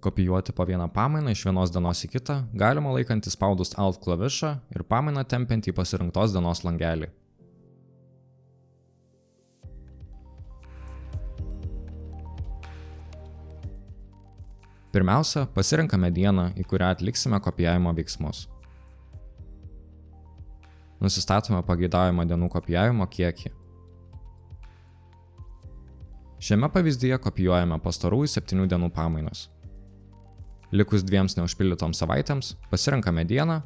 Kopijuoti po vieną pamainą iš vienos dienos į kitą galima laikant įspaudus Alt klavišą ir pamainą tempiant į pasirinktos dienos langelį. Pirmiausia, pasirenkame dieną, į kurią atliksime kopijavimo veiksmus. Nusistatome pageidaujamą dienų kopijavimo kiekį. Šiame pavyzdyje kopijuojame pastarųjų 7 dienų pamainas. Likus 2 neužpildytoms savaitėms, pasirenkame dieną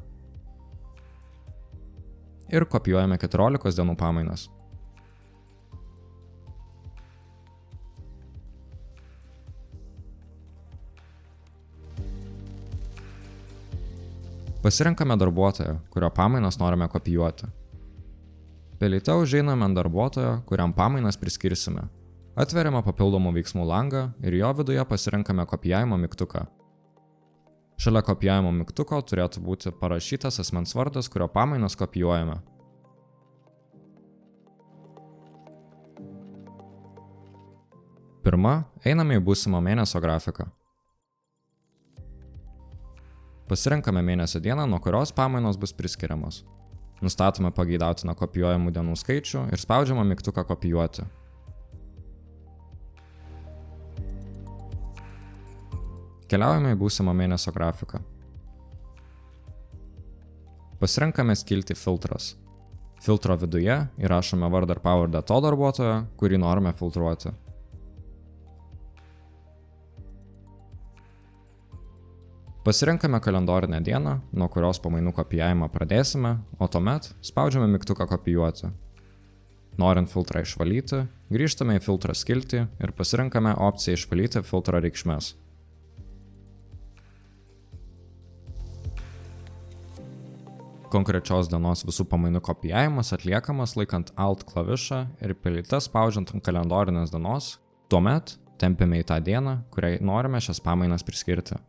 ir kopijuojame 14 dienų pamainas. Pasirenkame darbuotoją, kurio pamainas norime kopijuoti. Pelyte užeiname ant darbuotojo, kuriam pamainas priskirsime. Atveriame papildomų veiksmų langą ir jo viduje pasirenkame kopijavimo mygtuką. Šalia kopijavimo mygtuko turėtų būti parašytas asmens vardas, kurio pamainas kopijuojame. Pirma, einame į būsimo mėnesio grafiką. Pasirenkame mėnesio dieną, nuo kurios pamainos bus priskiriamos. Nustatome pageidautiną kopijuojamų dienų skaičių ir spaudžiame mygtuką kopijuoti. Keliaujame į būsimo mėnesio grafiką. Pasirenkame skiltį filtras. Filtro viduje įrašome vardą ir pavardę to darbuotojo, kurį norime filtruoti. Pasirenkame kalendorinę dieną, nuo kurios pamainų kopijavimą pradėsime, o tuomet spaudžiame mygtuką kopijuoti. Norint filtrą išvalyti, grįžtame į filtro skiltį ir pasirenkame opciją išvalyti filtro reikšmes. Konkrečios dienos visų pamainų kopijavimas atliekamas laikant Alt klavišą ir pelyte spaudžiant ant kalendorinės dienos, tuomet tempiame į tą dieną, kuriai norime šias pamainas priskirti.